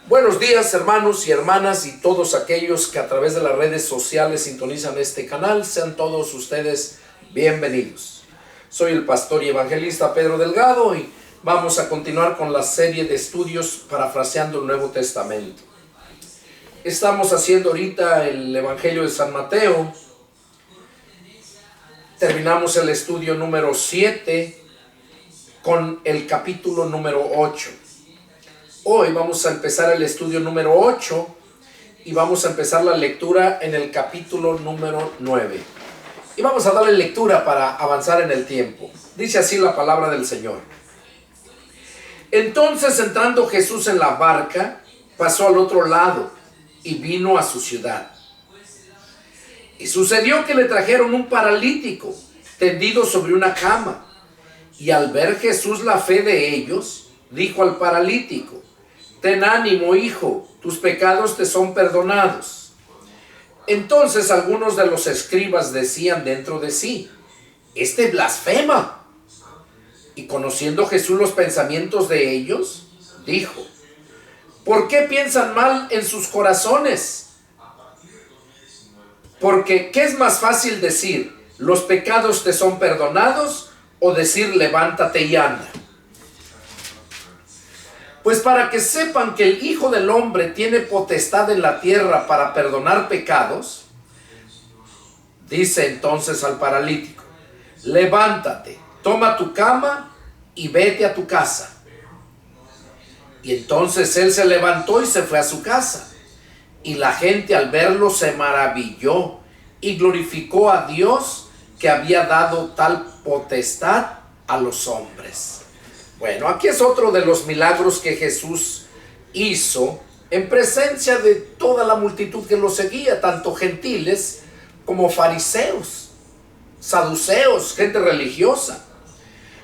Buenos días, hermanos y hermanas y todos aquellos que a través de las redes sociales sintonizan este canal. Sean todos ustedes bienvenidos. Soy el pastor y evangelista Pedro Delgado y vamos a continuar con la serie de estudios parafraseando el Nuevo Testamento. Estamos haciendo ahorita el Evangelio de San Mateo. Terminamos el estudio número 7 con el capítulo número 8. Hoy vamos a empezar el estudio número 8 y vamos a empezar la lectura en el capítulo número 9. Y vamos a darle lectura para avanzar en el tiempo. Dice así la palabra del Señor. Entonces, entrando Jesús en la barca, pasó al otro lado y vino a su ciudad. Y sucedió que le trajeron un paralítico tendido sobre una cama. Y al ver Jesús la fe de ellos, dijo al paralítico: ten ánimo, hijo, tus pecados te son perdonados. Entonces algunos de los escribas decían dentro de sí: este blasfema. Y conociendo Jesús los pensamientos de ellos, dijo: ¿por qué piensan mal en sus corazones? Porque, ¿qué es más fácil decir, los pecados te son perdonados, o decir, levántate y anda? Pues para que sepan que el Hijo del Hombre tiene potestad en la tierra para perdonar pecados, dice entonces al paralítico: levántate, toma tu cama y vete a tu casa. Y entonces él se levantó y se fue a su casa. Y la gente al verlo se maravilló y glorificó a Dios que había dado tal potestad a los hombres. Bueno, aquí es otro de los milagros que Jesús hizo en presencia de toda la multitud que lo seguía, tanto gentiles como fariseos, saduceos, gente religiosa.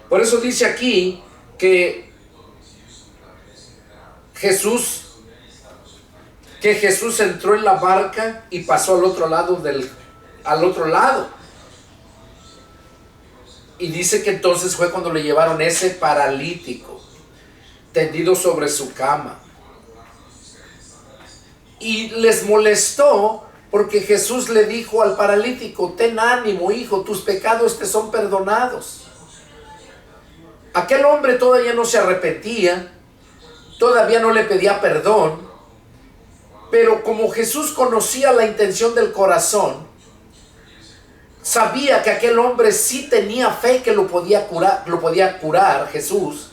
Por eso dice aquí que Jesús entró en la barca y pasó al otro lado. Y dice que entonces fue cuando le llevaron ese paralítico tendido sobre su cama. Y les molestó porque Jesús le dijo al paralítico: ten ánimo, hijo, tus pecados te son perdonados. Aquel hombre todavía no se arrepentía, todavía no le pedía perdón, pero como Jesús conocía la intención del corazón, sabía que aquel hombre sí tenía fe que lo podía curar Jesús,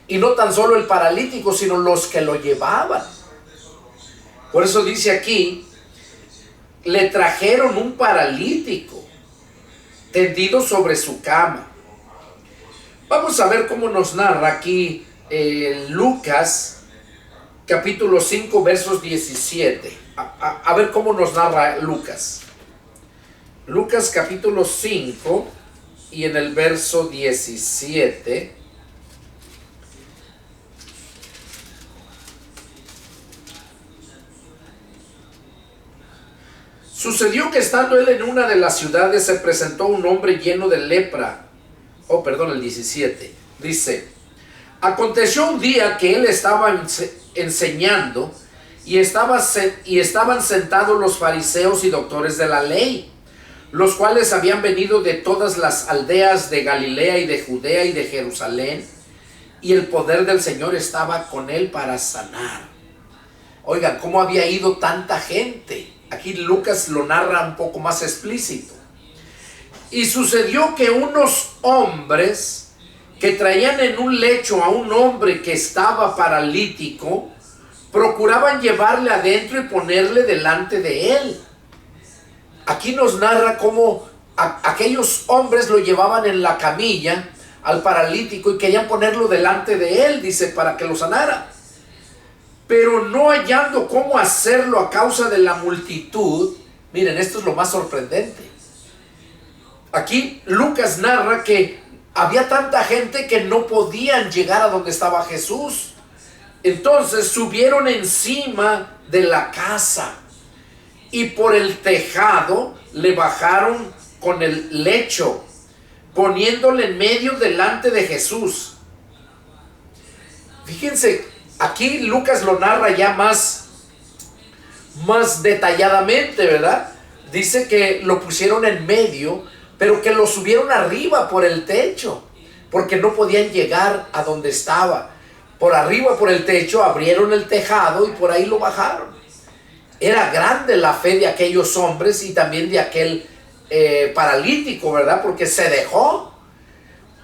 y no tan solo el paralítico, sino los que lo llevaban. Por eso dice aquí: le trajeron un paralítico tendido sobre su cama. Vamos a ver cómo nos narra aquí Lucas capítulo 5 versos 17. A ver cómo nos narra Lucas. Lucas capítulo 5 y en el verso 17. Sucedió que estando él en una de las ciudades se presentó un hombre lleno de lepra. El 17. Dice: aconteció un día que él estaba enseñando y estaban sentados los fariseos y doctores de la ley, los cuales habían venido de todas las aldeas de Galilea y de Judea y de Jerusalén, y el poder del Señor estaba con él para sanar. Oigan, ¿cómo había ido tanta gente? Aquí Lucas lo narra un poco más explícito. Y sucedió que unos hombres que traían en un lecho a un hombre que estaba paralítico, procuraban llevarle adentro y ponerle delante de él. Aquí nos narra cómo aquellos hombres lo llevaban en la camilla al paralítico y querían ponerlo delante de él, dice, para que lo sanara. Pero no hallando cómo hacerlo a causa de la multitud. Miren, esto es lo más sorprendente. Aquí Lucas narra que había tanta gente que no podían llegar a donde estaba Jesús. Entonces subieron encima de la casa y por el tejado le bajaron con el lecho, poniéndole en medio delante de Jesús. Fíjense Aquí Lucas lo narra ya más detalladamente, ¿verdad? Dice que lo pusieron en medio, pero que lo subieron arriba por el techo, porque no podían llegar a donde estaba. Por arriba, por el techo, abrieron el tejado y por ahí lo bajaron. Era grande la fe de aquellos hombres y también de aquel paralítico, ¿verdad? Porque se dejó.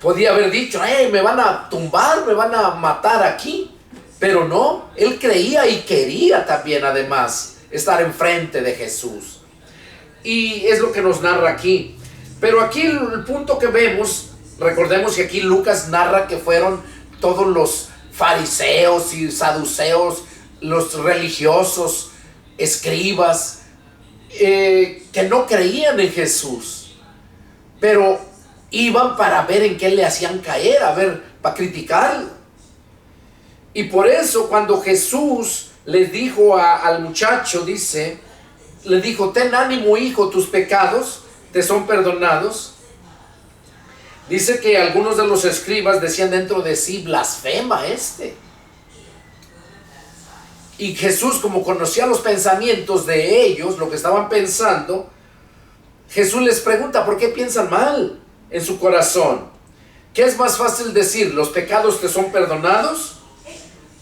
Podía haber dicho, me van a tumbar, me van a matar aquí. Pero no, él creía y quería también, además, estar enfrente de Jesús. Y es lo que nos narra aquí. Pero aquí el punto que vemos, recordemos que aquí Lucas narra que fueron todos los fariseos y saduceos, los religiosos, escribas, que no creían en Jesús, pero iban para ver en qué le hacían caer, a ver, para criticarlo. Y por eso cuando Jesús les dijo al muchacho, dice, le dijo, ten ánimo, hijo, tus pecados te son perdonados. Dice que algunos de los escribas decían dentro de sí, blasfema este. Y Jesús, como conocía los pensamientos de ellos, lo que estaban pensando, Jesús les pregunta, ¿por qué piensan mal en su corazón? ¿Qué es más fácil decir, los pecados te son perdonados?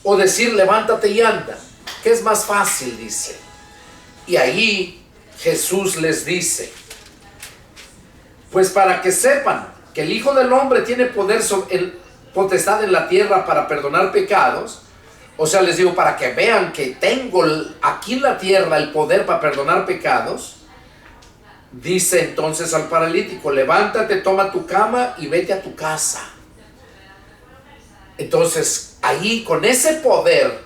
O decir, levántate y anda. ¿Qué es más fácil? Dice. Y ahí Jesús les dice, pues para que sepan que el Hijo del Hombre tiene potestad en la tierra para perdonar pecados. O sea, les digo, para que vean que tengo aquí en la tierra el poder para perdonar pecados. Dice entonces al paralítico, levántate, toma tu cama y vete a tu casa. Entonces, ahí con ese poder,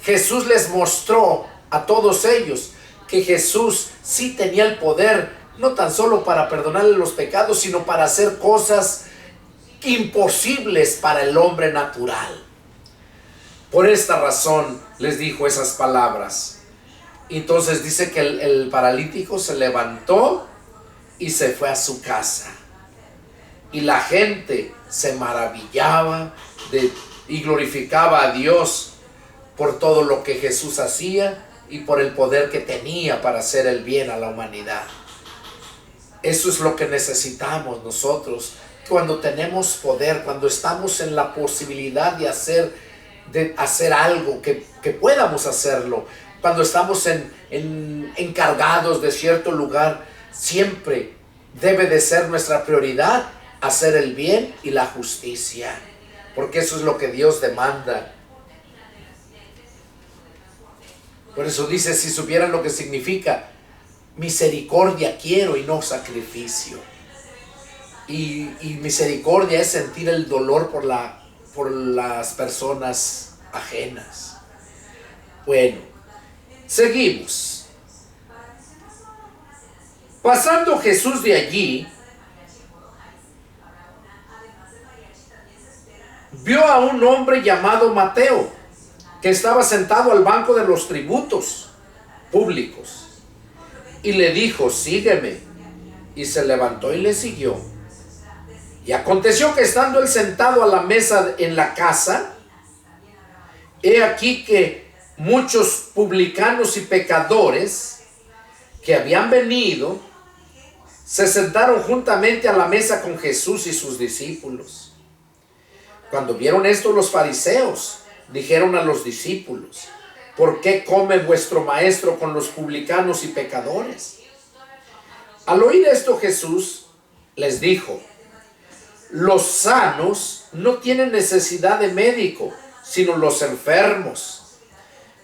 Jesús les mostró a todos ellos que Jesús sí tenía el poder, no tan solo para perdonarle los pecados, sino para hacer cosas imposibles para el hombre natural. Por esta razón les dijo esas palabras. Entonces dice que el paralítico se levantó y se fue a su casa. Y la gente se maravillaba y glorificaba a Dios por todo lo que Jesús hacía y por el poder que tenía para hacer el bien a la humanidad. Eso es lo que necesitamos nosotros. Cuando tenemos poder, cuando estamos en la posibilidad de hacer algo, que podamos hacerlo, cuando estamos encargados de cierto lugar, siempre debe de ser nuestra prioridad hacer el bien y la justicia, porque eso es lo que Dios demanda. Por eso dice, si supieran lo que significa misericordia quiero y no sacrificio. Y misericordia es sentir el dolor por las personas ajenas. Bueno, seguimos. Pasando Jesús de allí, vio a un hombre llamado Mateo, que estaba sentado al banco de los tributos públicos. Y le dijo, sígueme. Y se levantó y le siguió. Y aconteció que estando él sentado a la mesa en la casa, he aquí que muchos publicanos y pecadores que habían venido, se sentaron juntamente a la mesa con Jesús y sus discípulos. Cuando vieron esto los fariseos, dijeron a los discípulos, ¿por qué come vuestro maestro con los publicanos y pecadores? Al oír esto Jesús les dijo, los sanos no tienen necesidad de médico, sino los enfermos.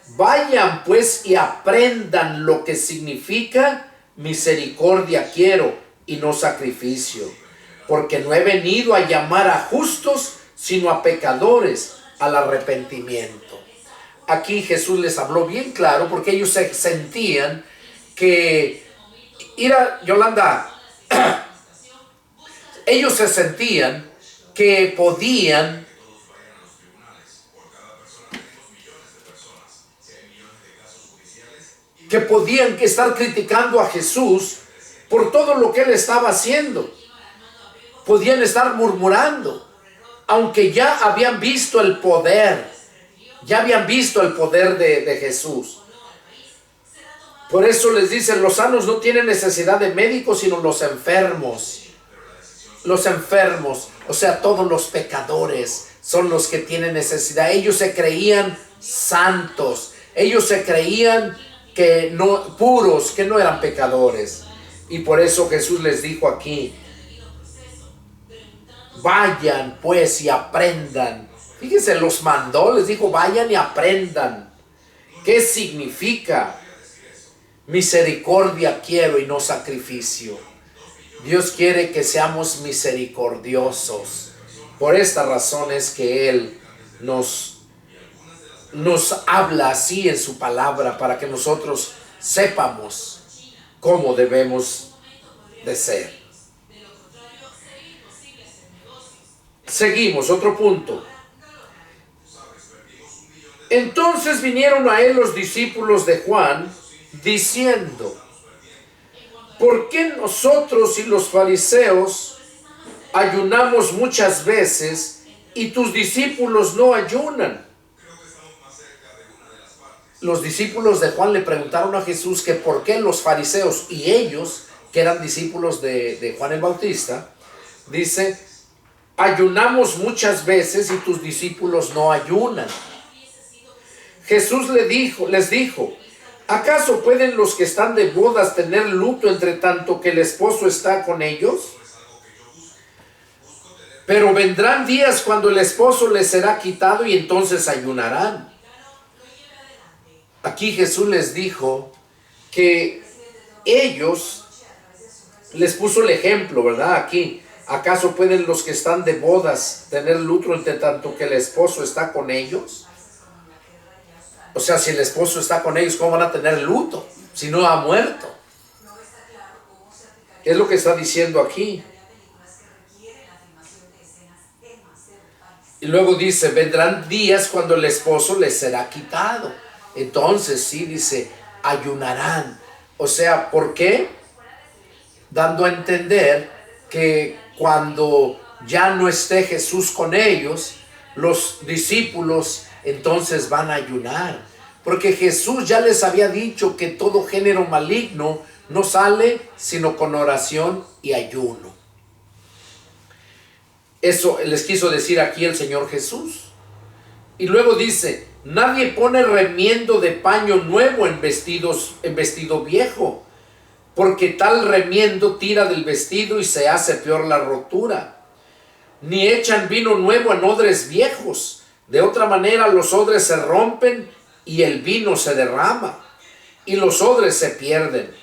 Vayan pues y aprendan lo que significa misericordia quiero y no sacrificio, porque no he venido a llamar a justos, sino a pecadores al arrepentimiento. Aquí Jesús les habló bien claro, porque ellos se sentían que, Yolanda, ellos se sentían que podían estar criticando a Jesús por todo lo que él estaba haciendo. Podían estar murmurando, aunque ya habían visto el poder Ya habían visto el poder de Jesús. Por eso les dicen, los sanos no tienen necesidad de médicos, sino los enfermos. Los enfermos, o sea, todos los pecadores son los que tienen necesidad. Ellos se creían santos. Ellos se creían que no, puros, que no eran pecadores. Y por eso Jesús les dijo aquí, vayan pues y aprendan. Fíjense, los mandó, les dijo, vayan y aprendan. ¿Qué significa? Misericordia quiero y no sacrificio. Dios quiere que seamos misericordiosos. Por esta razón es que Él nos habla así en su palabra, para que nosotros sepamos cómo debemos de ser. Seguimos, otro punto. Entonces vinieron a Él los discípulos de Juan, diciendo, ¿por qué nosotros y los fariseos ayunamos muchas veces y tus discípulos no ayunan? Los discípulos de Juan le preguntaron a Jesús que por qué los fariseos y ellos, que eran discípulos de Juan el Bautista, dice, ayunamos muchas veces y tus discípulos no ayunan. Jesús les dijo, ¿acaso pueden los que están de bodas tener luto entre tanto que el esposo está con ellos? Pero vendrán días cuando el esposo les será quitado y entonces ayunarán. Aquí Jesús les dijo que ellos, les puso el ejemplo, ¿verdad? Aquí, ¿acaso pueden los que están de bodas tener luto entre tanto que el esposo está con ellos? O sea, si el esposo está con ellos, ¿cómo van a tener luto? Si no ha muerto. ¿Qué es lo que está diciendo aquí? Y luego dice, vendrán días cuando el esposo les será quitado. Entonces, sí, dice, ayunarán. O sea, ¿por qué? Dando a entender que cuando ya no esté Jesús con ellos, los discípulos entonces van a ayunar, porque Jesús ya les había dicho que todo género maligno no sale sino con oración y ayuno. Eso les quiso decir aquí el Señor Jesús. Y luego dice, nadie pone remiendo de paño nuevo en vestido viejo, porque tal remiendo tira del vestido y se hace peor la rotura. Ni echan vino nuevo en odres viejos. De otra manera los odres se rompen y el vino se derrama y los odres se pierden.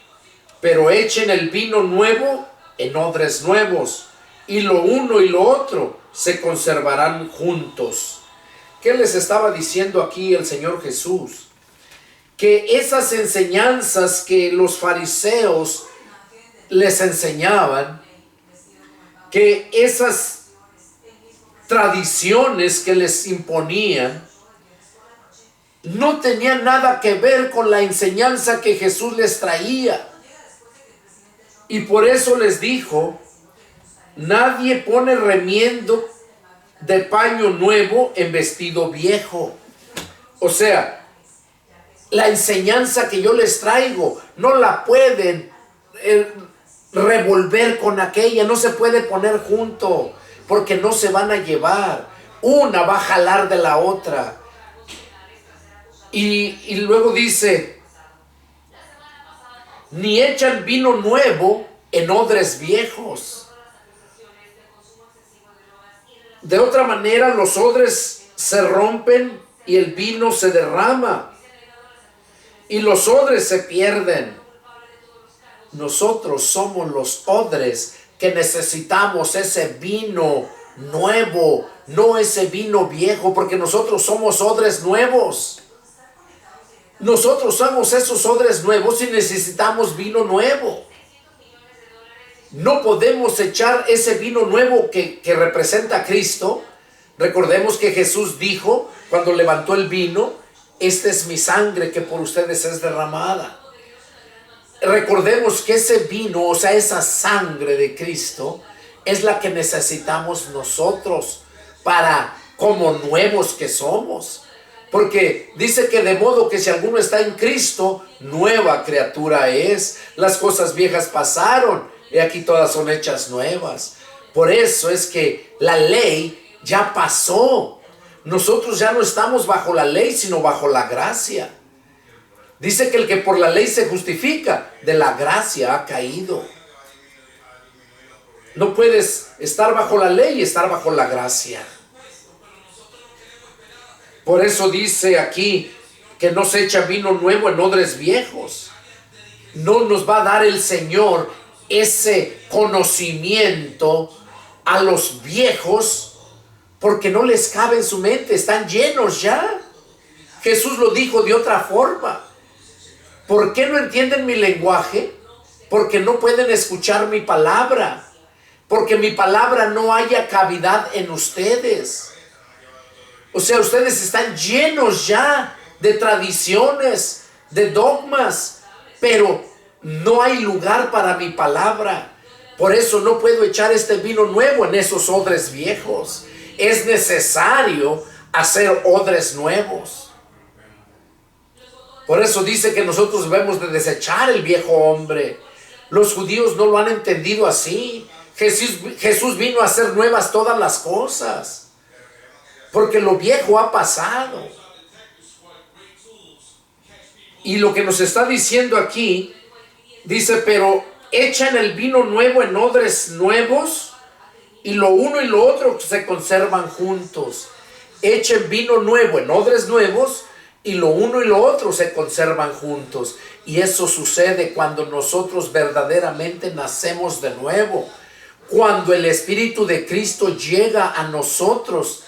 Pero echen el vino nuevo en odres nuevos y lo uno y lo otro se conservarán juntos. ¿Qué les estaba diciendo aquí el Señor Jesús? Que esas enseñanzas que los fariseos les enseñaban, que esas tradiciones que les imponían, no tenían nada que ver con la enseñanza que Jesús les traía. Y por eso les dijo, nadie pone remiendo de paño nuevo en vestido viejo. O sea, la enseñanza que yo les traigo no la pueden revolver con aquella, no se puede poner junto, porque no se van a llevar. Una va a jalar de la otra. Y luego dice, ni echan vino nuevo en odres viejos. De otra manera los odres se rompen y el vino se derrama y los odres se pierden. Nosotros somos los odres que necesitamos ese vino nuevo, no ese vino viejo, porque nosotros somos odres nuevos. Nosotros somos esos odres nuevos y necesitamos vino nuevo. No podemos echar ese vino nuevo que representa a Cristo. Recordemos que Jesús dijo cuando levantó el vino, esta es mi sangre que por ustedes es derramada. Recordemos que ese vino, o sea, esa sangre de Cristo, es la que necesitamos nosotros para, como nuevos que somos. Porque dice que de modo que si alguno está en Cristo, nueva criatura es. Las cosas viejas pasaron y aquí todas son hechas nuevas. Por eso es que la ley ya pasó. Nosotros ya no estamos bajo la ley, sino bajo la gracia. Dice que el que por la ley se justifica, de la gracia ha caído. No puedes estar bajo la ley y estar bajo la gracia. Por eso dice aquí que no se echa vino nuevo en odres viejos. No nos va a dar el Señor ese conocimiento a los viejos porque no les cabe en su mente, están llenos ya. Jesús lo dijo de otra forma. ¿Por qué no entienden mi lenguaje? Porque no pueden escuchar mi palabra. Porque mi palabra no haya cavidad en ustedes. O sea, ustedes están llenos ya de tradiciones, de dogmas, pero no hay lugar para mi palabra. Por eso no puedo echar este vino nuevo en esos odres viejos. Es necesario hacer odres nuevos. Por eso dice que nosotros debemos de desechar el viejo hombre. Los judíos no lo han entendido así. Jesús vino a hacer nuevas todas las cosas. Porque lo viejo ha pasado. Y lo que nos está diciendo aquí, dice, pero echan el vino nuevo en odres nuevos y lo uno y lo otro se conservan juntos. Echen vino nuevo en odres nuevos y lo uno y lo otro se conservan juntos. Y eso sucede cuando nosotros verdaderamente nacemos de nuevo. Cuando el Espíritu de Cristo llega a nosotros,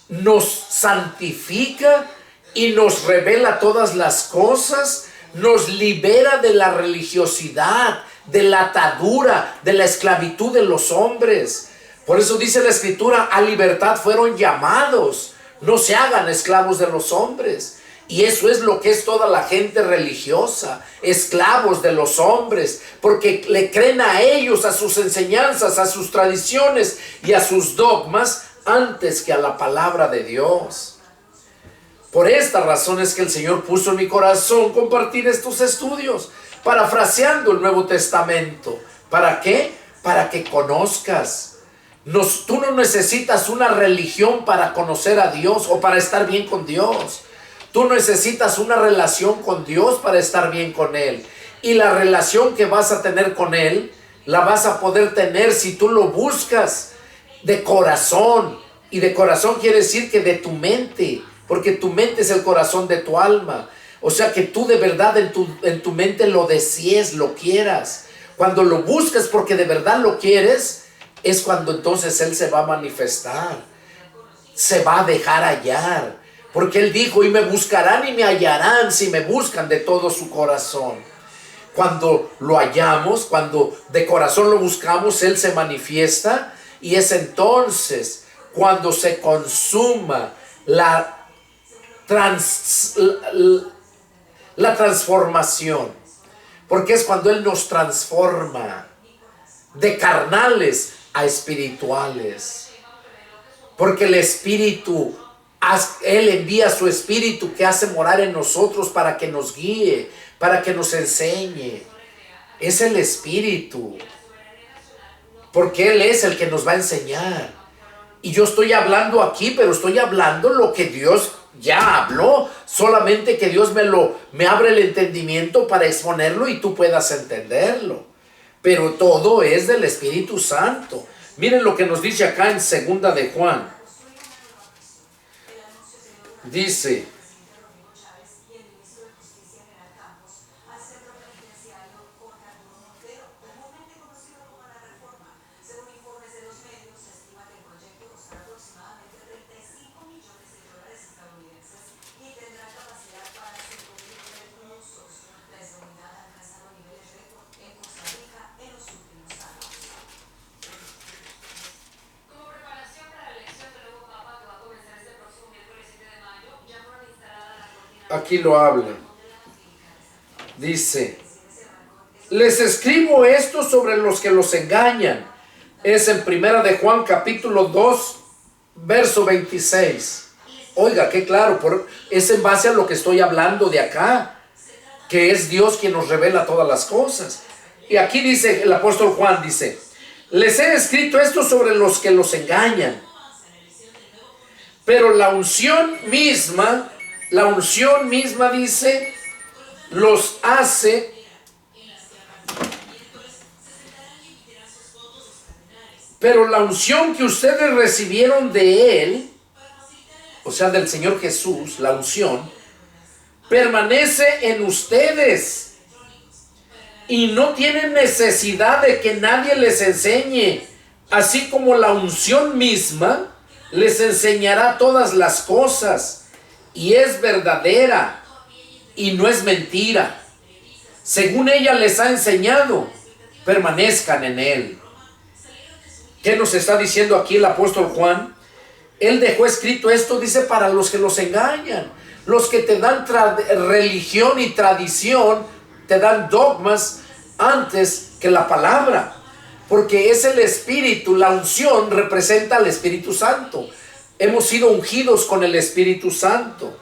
nos santifica y nos revela todas las cosas, nos libera de la religiosidad, de la atadura, de la esclavitud de los hombres. Por eso dice la Escritura, a libertad fueron llamados, no se hagan esclavos de los hombres. Y eso es lo que es toda la gente religiosa, esclavos de los hombres, porque le creen a ellos, a sus enseñanzas, a sus tradiciones y a sus dogmas, antes que a la palabra de Dios. Por esta razón es que el Señor puso en mi corazón compartir estos estudios, parafraseando el Nuevo Testamento. ¿Para qué? Para que conozcas. Tú no necesitas una religión para conocer a Dios o para estar bien con Dios. Tú necesitas una relación con Dios para estar bien con Él. Y la relación que vas a tener con Él, la vas a poder tener si tú lo buscas de corazón. Y de corazón quiere decir que de tu mente, porque tu mente es el corazón de tu alma. O sea que tú de verdad en tu mente lo desees, lo quieras. Cuando lo buscas porque de verdad lo quieres, es cuando entonces Él se va a manifestar, se va a dejar hallar. Porque Él dijo, y me buscarán y me hallarán si me buscan de todo su corazón. Cuando lo hallamos, cuando de corazón lo buscamos, Él se manifiesta. Y es entonces cuando se consuma la transformación. Porque es cuando Él nos transforma de carnales a espirituales. Porque el Espíritu, Él envía su Espíritu que hace morar en nosotros para que nos guíe, para que nos enseñe. Es el Espíritu. Porque Él es el que nos va a enseñar. Y yo estoy hablando aquí, pero estoy hablando lo que Dios ya habló. Solamente que Dios me abre el entendimiento para exponerlo y tú puedas entenderlo. Pero todo es del Espíritu Santo. Miren lo que nos dice acá en 2 de Juan. Dice: aquí lo habla. Dice: les escribo esto sobre los que los engañan. Es en 1 de Juan capítulo 2 verso 26. Oiga, qué claro, es en base a lo que estoy hablando de acá, que es Dios quien nos revela todas las cosas. Y aquí dice el apóstol Juan, dice, les he escrito esto sobre los que los engañan, pero la unción misma dice, los hace, pero la unción que ustedes recibieron de Él, o sea, del Señor Jesús, la unción, permanece en ustedes y no tienen necesidad de que nadie les enseñe, así como la unción misma les enseñará todas las cosas y es verdadera y no es mentira. Según ella les ha enseñado, permanezcan en Él. ¿Qué nos está diciendo aquí el apóstol Juan? Él dejó escrito esto, dice, para los que los engañan, los que te dan religión y tradición, te dan dogmas antes que la palabra, porque es el Espíritu, la unción representa al Espíritu Santo. Hemos sido ungidos con el Espíritu Santo.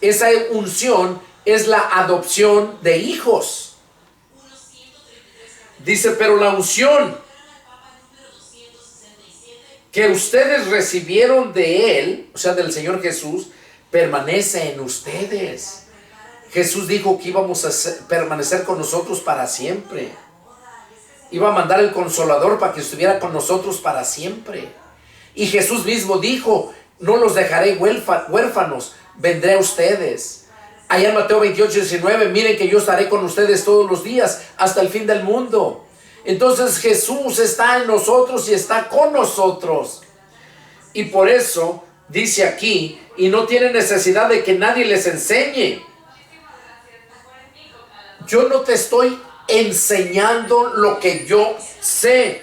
Esa unción es la adopción de hijos. Dice, pero la unción que ustedes recibieron de Él, o sea, del Señor Jesús, permanece en ustedes. Jesús dijo que íbamos a permanecer con nosotros para siempre. Iba a mandar el Consolador para que estuviera con nosotros para siempre. Y Jesús mismo dijo, no los dejaré huérfanos, vendré a ustedes. Allá en Mateo 28:19, miren que yo estaré con ustedes todos los días hasta el fin del mundo. Entonces Jesús está en nosotros y está con nosotros. Y por eso dice aquí, y no tiene necesidad de que nadie les enseñe. Yo no te estoy enseñando lo que yo sé.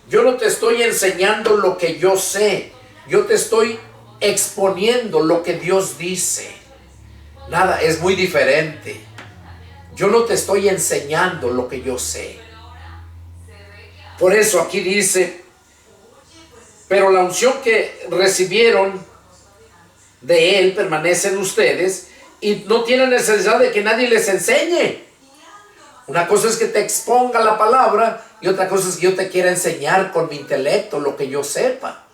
Yo no te estoy enseñando lo que yo sé. Yo te estoy exponiendo lo que Dios dice. Nada, es muy diferente. Yo no te estoy enseñando lo que yo sé. Por eso aquí dice, pero la unción que recibieron de Él permanece en ustedes y no tienen necesidad de que nadie les enseñe. Una cosa es que te exponga la palabra y otra cosa es que yo te quiera enseñar con mi intelecto lo que yo sepa.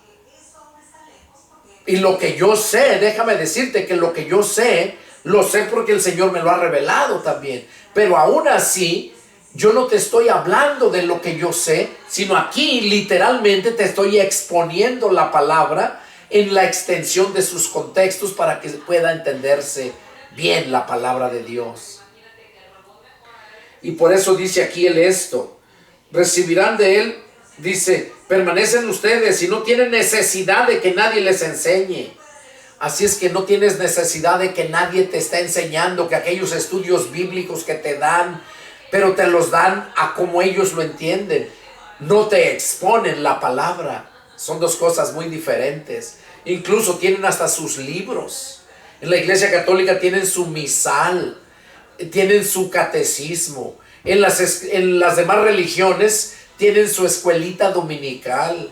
Y lo que yo sé, déjame decirte que lo que yo sé, lo sé porque el Señor me lo ha revelado también. Pero aún así, yo no te estoy hablando de lo que yo sé, sino aquí literalmente te estoy exponiendo la palabra en la extensión de sus contextos para que pueda entenderse bien la palabra de Dios. Y por eso dice aquí Él esto, recibirán de Él, dice, permanecen ustedes y no tienen necesidad de que nadie les enseñe. Así es que no tienes necesidad de que nadie te esté enseñando, que aquellos estudios bíblicos que te dan, pero te los dan a como ellos lo entienden. No te exponen la palabra. Son dos cosas muy diferentes. Incluso tienen hasta sus libros. En la Iglesia Católica tienen su misal, tienen su catecismo. En las demás religiones tienen su escuelita dominical.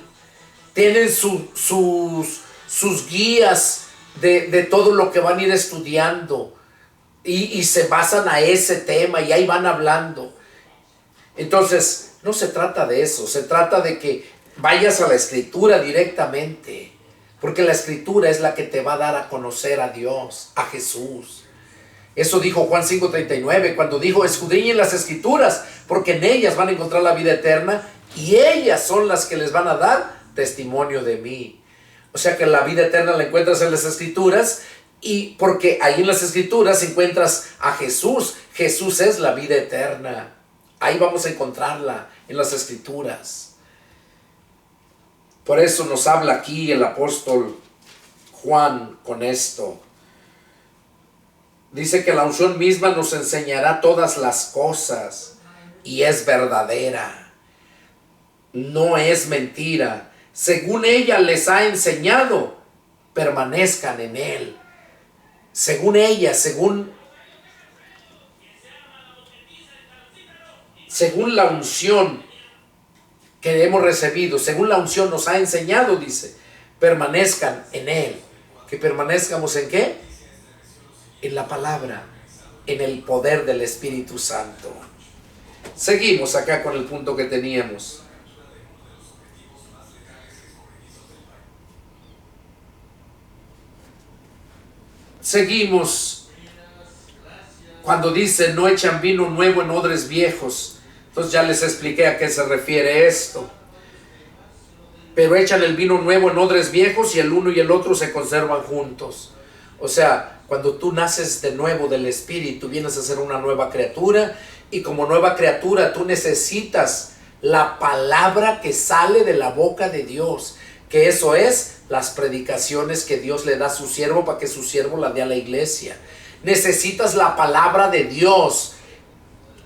Tienen sus guías de todo lo que van a ir estudiando. Y se basan a ese tema y ahí van hablando. Entonces, no se trata de eso. Se trata de que vayas a la Escritura directamente. Porque la Escritura es la que te va a dar a conocer a Dios, a Jesús. Eso dijo Juan 5:39, cuando dijo, escudriñen las Escrituras, porque en ellas van a encontrar la vida eterna, y ellas son las que les van a dar testimonio de mí. O sea que la vida eterna la encuentras en las Escrituras, y porque ahí en las Escrituras encuentras a Jesús. Jesús es la vida eterna. Ahí vamos a encontrarla, en las Escrituras. Por eso nos habla aquí el apóstol Juan con esto. Dice que la unción misma nos enseñará todas las cosas y es verdadera. No es mentira. Según ella les ha enseñado, permanezcan en Él. Según ella, según la unción que hemos recibido, según la unción nos ha enseñado, dice, permanezcan en Él. ¿Que permanezcamos en qué? En la palabra, en el poder del Espíritu Santo. Seguimos acá con el punto que teníamos. Seguimos cuando dice no echan vino nuevo en odres viejos. Entonces ya les expliqué a qué se refiere esto. Pero echan el vino nuevo en odres viejos y el uno y el otro se conservan juntos. O sea, cuando tú naces de nuevo del Espíritu, vienes a ser una nueva criatura, y como nueva criatura tú necesitas la palabra que sale de la boca de Dios, que eso es las predicaciones que Dios le da a su siervo para que su siervo la dé a la iglesia. Necesitas la palabra de Dios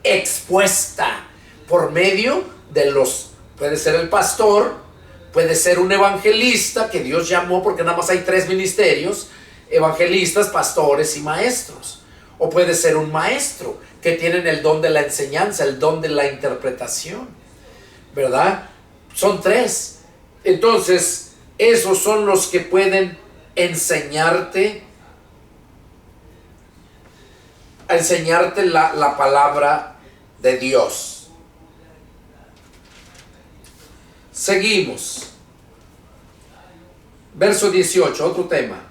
expuesta por medio de puede ser el pastor, puede ser un evangelista que Dios llamó, porque nada más hay 3 ministerios: evangelistas, pastores y maestros. O puede ser un maestro que tienen el don de la enseñanza, el don de la interpretación, ¿verdad? Son 3. Entonces, esos son los que pueden enseñarte la palabra de Dios. Seguimos. Verso 18, otro tema.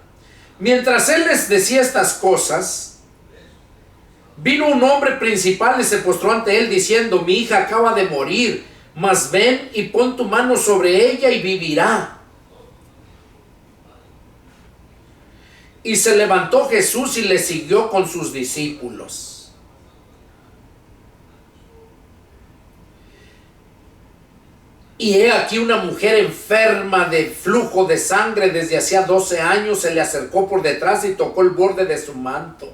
Mientras él les decía estas cosas, vino un hombre principal y se postró ante él diciendo: mi hija acaba de morir, mas ven y pon tu mano sobre ella y vivirá. Y se levantó Jesús y le siguió con sus discípulos. Y he aquí una mujer enferma de flujo de sangre desde hacía 12 años se le acercó por detrás y tocó el borde de su manto.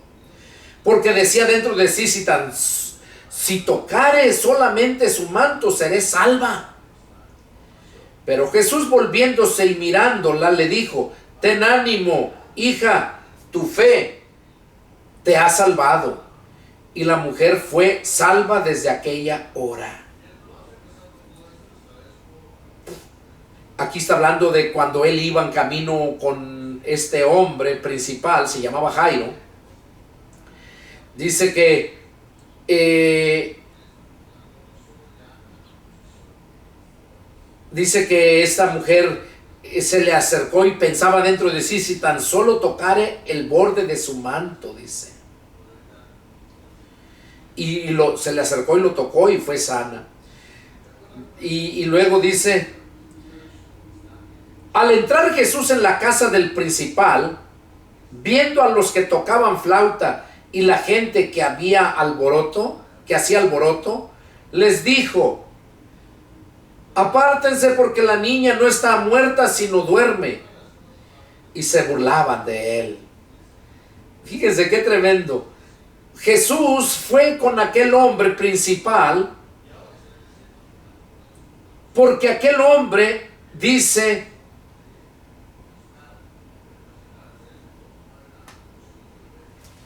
Porque decía dentro de sí: si tocare solamente su manto, seré salva. Pero Jesús, volviéndose y mirándola, le dijo: ten ánimo, hija, tu fe te ha salvado. Y la mujer fue salva desde aquella hora. Aquí está hablando de cuando él iba en camino con este hombre principal, se llamaba Jairo. Dice que esta mujer se le acercó y pensaba dentro de sí: si tan solo tocare el borde de su manto, dice. Y se le acercó y lo tocó y fue sana. Y luego dice: al entrar Jesús en la casa del principal, viendo a los que tocaban flauta y la gente que hacía alboroto, les dijo: apártense, porque la niña no está muerta sino duerme. Y se burlaban de él. Fíjense qué tremendo. Jesús fue con aquel hombre principal porque aquel hombre, dice,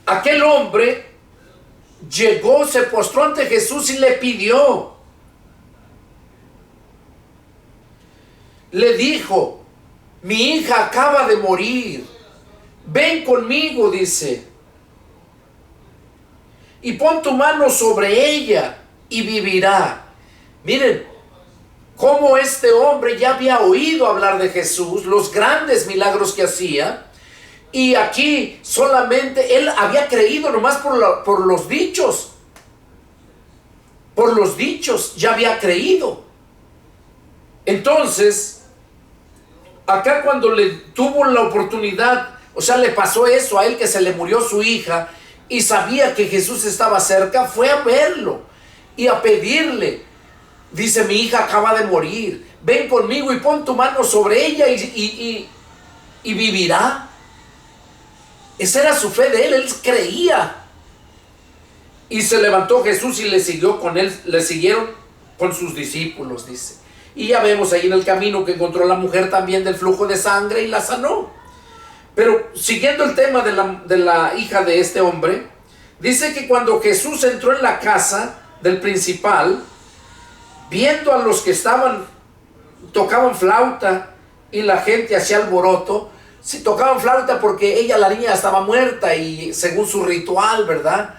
aquel hombre llegó, se postró ante Jesús y le pidió. Le dijo: mi hija acaba de morir, ven conmigo, dice, y pon tu mano sobre ella y vivirá. Miren cómo este hombre ya había oído hablar de Jesús, los grandes milagros que hacía, y aquí solamente él había creído nomás por los dichos. Por los dichos ya había creído. Entonces, acá cuando le tuvo la oportunidad, o sea, le pasó eso a él, que se le murió su hija y sabía que Jesús estaba cerca, fue a verlo y a pedirle. Dice: mi hija acaba de morir, ven conmigo y pon tu mano sobre ella y vivirá. Esa era su fe de él creía. Y se levantó Jesús y le siguió con él, le siguieron con sus discípulos, dice. Y ya vemos ahí en el camino que encontró a la mujer también del flujo de sangre y la sanó. Pero siguiendo el tema de la hija de este hombre, dice que cuando Jesús entró en la casa del principal, viendo a los que estaban tocaban flauta y la gente hacía alboroto. Sí, tocaban flauta porque la niña estaba muerta y según su ritual, ¿verdad?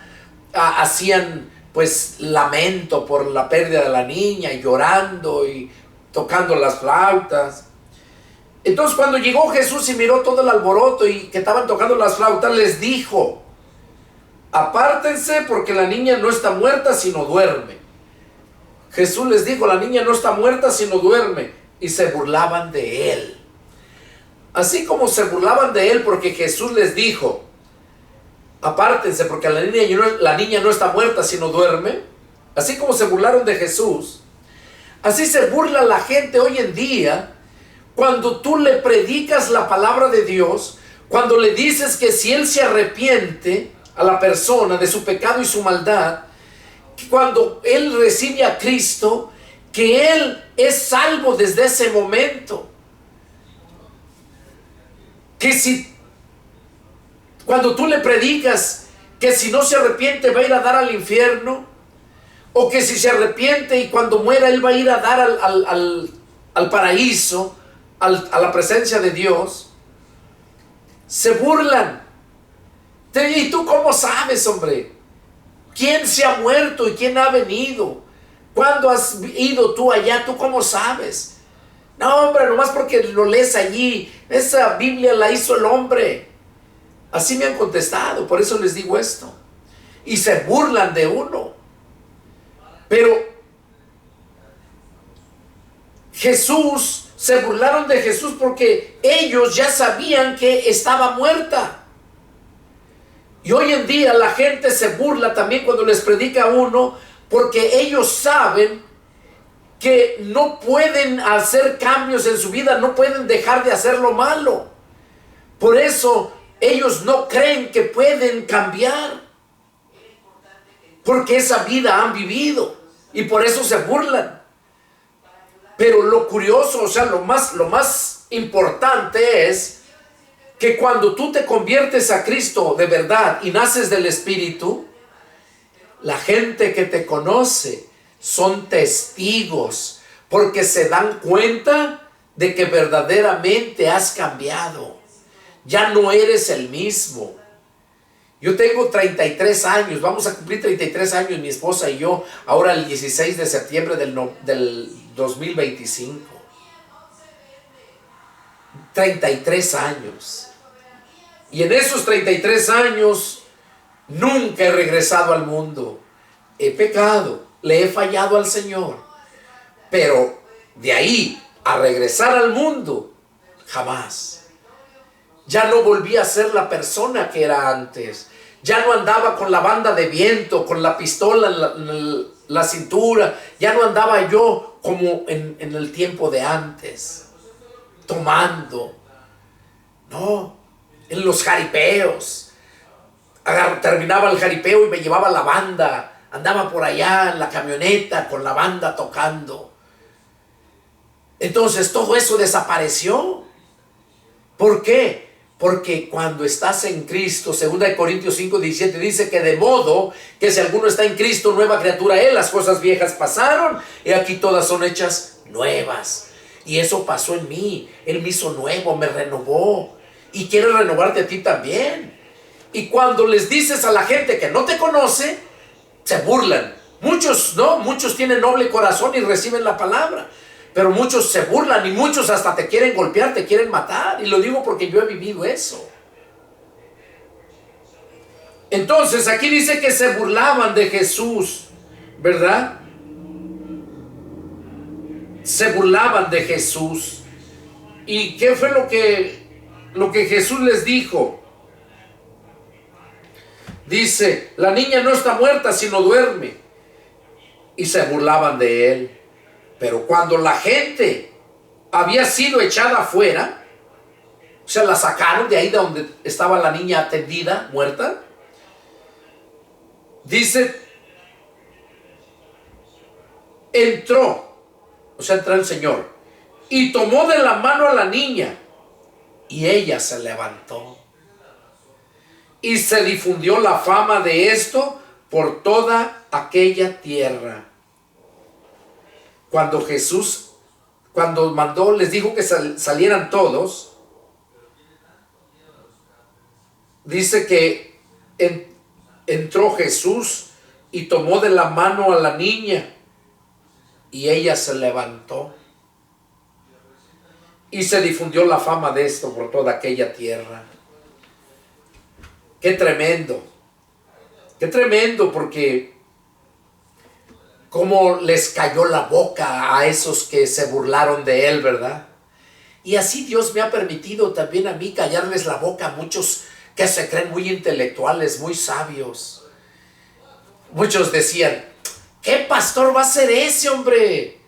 Hacían pues lamento por la pérdida de la niña y llorando y tocando las flautas. Entonces cuando llegó Jesús y miró todo el alboroto y que estaban tocando las flautas, les dijo: apártense porque la niña no está muerta sino duerme. Jesús les dijo: la niña no está muerta sino duerme. Y se burlaban de él. Así como se burlaban de él porque Jesús les dijo: apártense porque la niña no está muerta sino duerme. Así como se burlaron de Jesús, así se burla la gente hoy en día cuando tú le predicas la palabra de Dios, cuando le dices que si él se arrepiente a la persona de su pecado y su maldad, cuando él recibe a Cristo, que él es salvo desde ese momento. Que si cuando tú le predicas que si no se arrepiente va a ir a dar al infierno, o que si se arrepiente y cuando muera él va a ir a dar al paraíso, a la presencia de Dios, se burlan. ¿Y tú cómo sabes, hombre? ¿Quién se ha muerto y quién ha venido? ¿Cuándo has ido tú allá? ¿Tú cómo sabes? No, hombre, nomás porque lo lees allí. Esa Biblia la hizo el hombre. Así me han contestado, por eso les digo esto. Y se burlan de uno. Pero Jesús, se burlaron de Jesús porque ellos ya sabían que estaba muerta. Y hoy en día la gente se burla también cuando les predica a uno, porque ellos saben que no pueden hacer cambios en su vida, no pueden dejar de hacer lo malo. Por eso ellos no creen que pueden cambiar, porque esa vida han vivido y por eso se burlan. Pero lo curioso, o sea, lo más importante es que cuando tú te conviertes a Cristo de verdad y naces del Espíritu, la gente que te conoce son testigos, porque se dan cuenta de que verdaderamente has cambiado. Ya no eres el mismo. Yo tengo 33 años, vamos a cumplir 33 años mi esposa y yo, ahora el 16 de septiembre del 2025. 33 años. Y en esos 33 años nunca he regresado al mundo. He pecado, le he fallado al Señor. Pero de ahí a regresar al mundo, jamás. Ya no volví a ser la persona que era antes. Ya no andaba con la banda de viento, con la pistola en la cintura. Ya no andaba yo como en el tiempo de antes, tomando. No, en los jaripeos. Terminaba el jaripeo y me llevaba la banda. Andaba por allá en la camioneta con la banda tocando. Entonces todo eso desapareció. ¿Por qué? Porque cuando estás en Cristo, 2 Corintios 5:17 dice que de modo que si alguno está en Cristo, nueva criatura es, las cosas viejas pasaron y aquí todas son hechas nuevas. Y eso pasó en mí. Él me hizo nuevo, me renovó y quiere renovarte a ti también. Y cuando les dices a la gente que no te conoce, se burlan. Muchos no, muchos tienen noble corazón y reciben la palabra. Pero muchos se burlan y muchos hasta te quieren golpear, te quieren matar. Y lo digo porque yo he vivido eso. Entonces aquí dice que se burlaban de Jesús, ¿verdad? Se burlaban de Jesús. ¿Y qué fue lo que Jesús les dijo? Dice, la niña no está muerta sino duerme. Y se burlaban de él. Pero cuando la gente había sido echada afuera, o sea, la sacaron de ahí de donde estaba la niña atendida, muerta, dice, entró el Señor, y tomó de la mano a la niña, y ella se levantó. Y se difundió la fama de esto por toda aquella tierra. Cuando Jesús cuando mandó, les dijo que salieran todos, dice que entró Jesús y tomó de la mano a la niña y ella se levantó. Y se difundió la fama de esto por toda aquella tierra. Qué tremendo porque cómo les cayó la boca a esos que se burlaron de él, ¿verdad? Y así Dios me ha permitido también a mí callarles la boca a muchos que se creen muy intelectuales, muy sabios. Muchos decían, ¿qué pastor va a ser ese, hombre?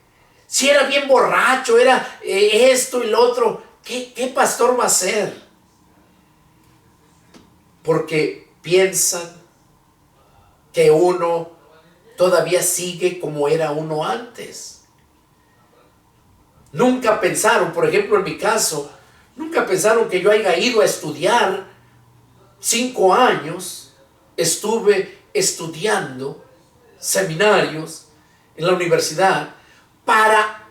Si era bien borracho, era esto y lo otro. ¿Qué pastor va a ser? Porque piensan que uno todavía sigue como era uno antes. Nunca pensaron, por ejemplo en mi caso, nunca pensaron que yo haya ido a estudiar 5 años. Estuve estudiando seminarios en la universidad para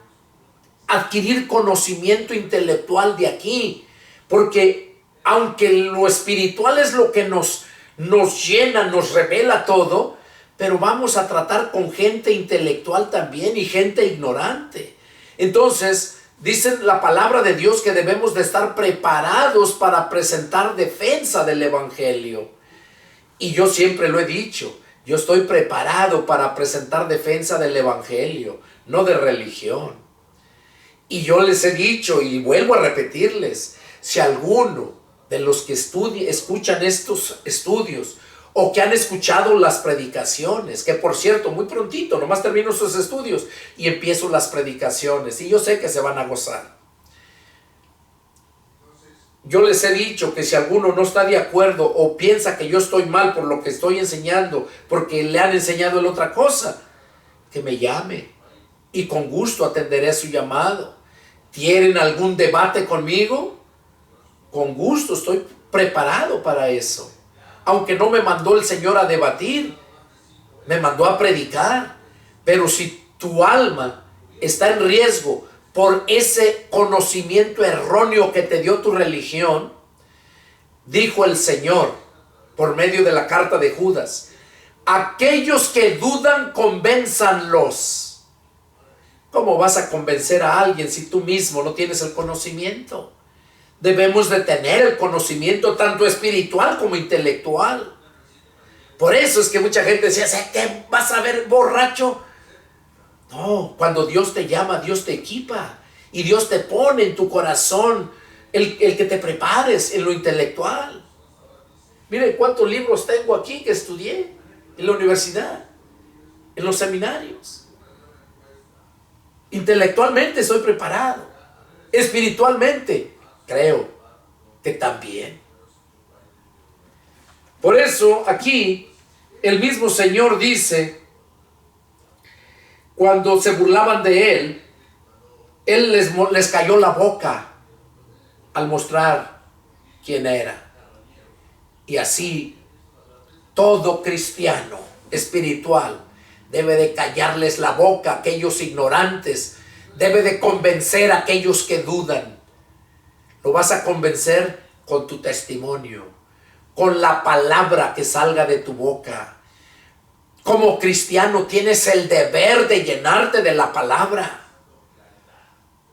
adquirir conocimiento intelectual de aquí, porque aunque lo espiritual es lo que nos llena, nos revela todo, pero vamos a tratar con gente intelectual también y gente ignorante. Entonces dice la palabra de Dios que debemos de estar preparados para presentar defensa del evangelio, y yo siempre lo he dicho, yo estoy preparado para presentar defensa del evangelio, no de religión. Y yo les he dicho y vuelvo a repetirles, si alguno de los que escuchan estos estudios o que han escuchado las predicaciones, que por cierto, muy prontito, nomás termino esos estudios y empiezo las predicaciones y yo sé que se van a gozar. Yo les he dicho que si alguno no está de acuerdo o piensa que yo estoy mal por lo que estoy enseñando, porque le han enseñado en otra cosa, que me llame y con gusto atenderé su llamado. ¿Tienen algún debate conmigo? Con gusto, estoy preparado para eso. Aunque no me mandó el Señor a debatir, me mandó a predicar. Pero si tu alma está en riesgo por ese conocimiento erróneo que te dio tu religión, dijo el Señor por medio de la carta de Judas, aquellos que dudan, convénzanlos. ¿Cómo vas a convencer a alguien si tú mismo no tienes el conocimiento? Debemos de tener el conocimiento tanto espiritual como intelectual. Por eso es que mucha gente decía, ¿qué vas a ver, borracho? No, cuando Dios te llama, Dios te equipa y Dios te pone en tu corazón el que te prepares en lo intelectual. Miren cuántos libros tengo aquí que estudié en la universidad, en los seminarios. Intelectualmente soy preparado, espiritualmente creo que también. Por eso aquí el mismo Señor dice, cuando se burlaban de Él les cayó la boca al mostrar quién era. Y así todo cristiano espiritual debe de callarles la boca a aquellos ignorantes, debe de convencer a aquellos que dudan. Lo vas a convencer con tu testimonio, con la palabra que salga de tu boca. Como cristiano tienes el deber de llenarte de la palabra.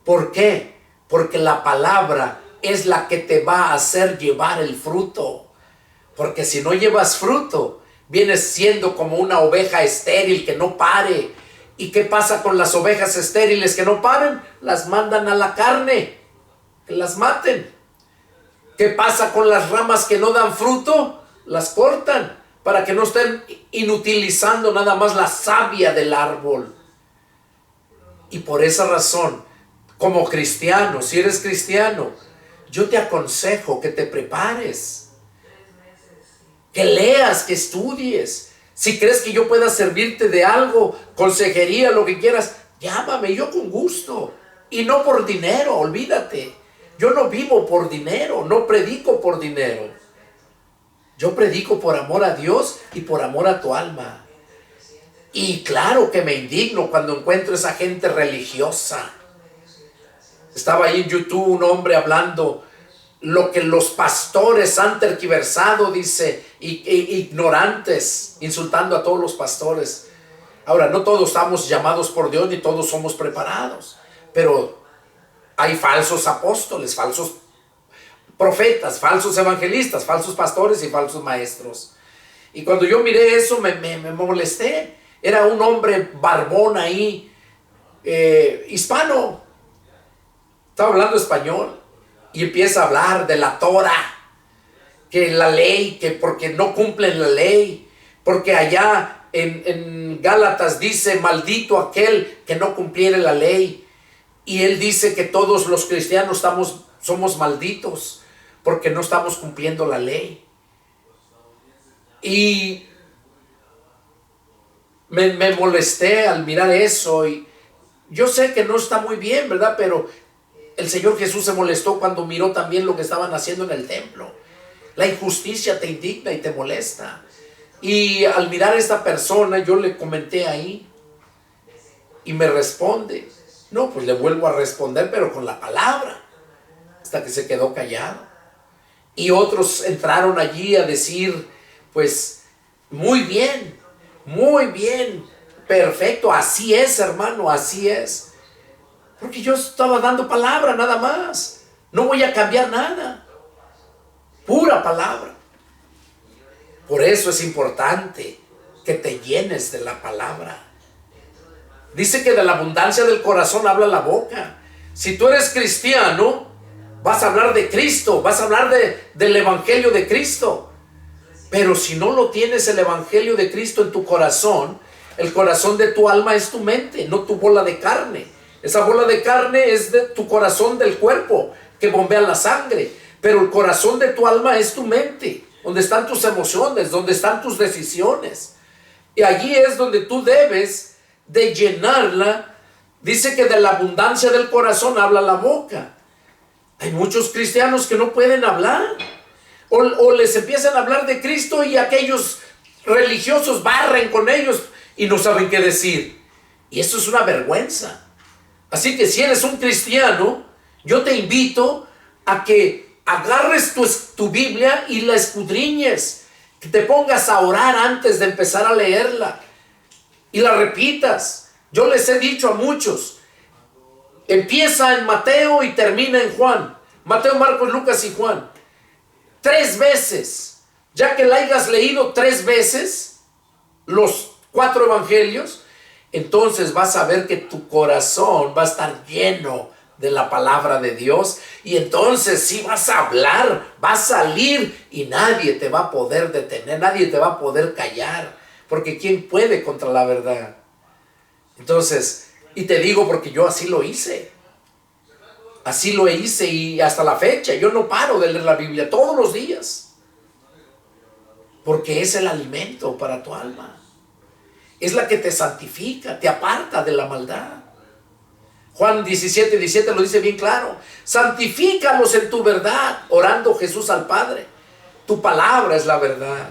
¿Por qué? Porque la palabra es la que te va a hacer llevar el fruto. Porque si no llevas fruto, vienes siendo como una oveja estéril que no pare. ¿Y qué pasa con las ovejas estériles que no paren? Las mandan a la carne, que las maten. ¿Qué pasa con las ramas que no dan fruto? Las cortan para que no estén inutilizando nada más la savia del árbol. Y por esa razón, como cristiano, si eres cristiano, yo te aconsejo que te prepares, que leas, que estudies. Si crees que yo pueda servirte de algo, consejería, lo que quieras, llámame, yo con gusto. Y no por dinero, olvídate. Yo no vivo por dinero, no predico por dinero. Yo predico por amor a Dios y por amor a tu alma. Y claro que me indigno cuando encuentro esa gente religiosa. Estaba ahí en YouTube un hombre hablando lo que los pastores han tergiversado, dice, ignorantes, insultando a todos los pastores. Ahora, no todos estamos llamados por Dios ni todos somos preparados, pero hay falsos apóstoles, falsos profetas, falsos evangelistas, falsos pastores y falsos maestros. Y cuando yo miré eso me molesté. Era un hombre barbón ahí, hispano, estaba hablando español y empieza a hablar de la Torah, que la ley, que porque no cumplen la ley, porque allá en Gálatas dice maldito aquel que no cumpliere la ley, y él dice que todos los cristianos somos malditos porque no estamos cumpliendo la ley. Y me molesté al mirar eso, y yo sé que no está muy bien, ¿verdad? Pero el Señor Jesús se molestó cuando miró también lo que estaban haciendo en el templo. La injusticia te indigna y te molesta. Y al mirar a esta persona, yo le comenté ahí y me responde. No, pues le vuelvo a responder, pero con la palabra, hasta que se quedó callado. Y otros entraron allí a decir, pues, muy bien, perfecto, así es, hermano, así es. Porque yo estaba dando palabra nada más. No voy a cambiar nada. Pura palabra. Por eso es importante que te llenes de la palabra. Dice que de la abundancia del corazón habla la boca. Si tú eres cristiano, vas a hablar de Cristo, vas a hablar del Evangelio de Cristo. Pero si no lo tienes el Evangelio de Cristo en tu corazón, el corazón de tu alma es tu mente, no tu bola de carne. Esa bola de carne es de tu corazón del cuerpo que bombea la sangre. Pero el corazón de tu alma es tu mente, donde están tus emociones, donde están tus decisiones. Y allí es donde tú debes de llenarla. Dice que de la abundancia del corazón habla la boca. Hay muchos cristianos que no pueden hablar. O les empiezan a hablar de Cristo y aquellos religiosos barren con ellos y no saben qué decir. Y eso es una vergüenza. Así que si eres un cristiano, yo te invito a que agarres tu Biblia y la escudriñes, que te pongas a orar antes de empezar a leerla y la repitas. Yo les he dicho a muchos, empieza en Mateo y termina en Juan. Mateo, Marcos, Lucas y Juan. 3 veces. Ya que la hayas leído 3 veces, los 4 evangelios, entonces vas a ver que tu corazón va a estar lleno de la palabra de Dios. Y entonces sí vas a hablar, vas a salir y nadie te va a poder detener, nadie te va a poder callar. Porque ¿quién puede contra la verdad? Entonces, y te digo porque yo así lo hice. Así lo hice y hasta la fecha yo no paro de leer la Biblia todos los días. Porque es el alimento para tu alma. Es la que te santifica, te aparta de la maldad. Juan 17:17 lo dice bien claro. Santifícalos en tu verdad, orando Jesús al Padre. Tu palabra es la verdad.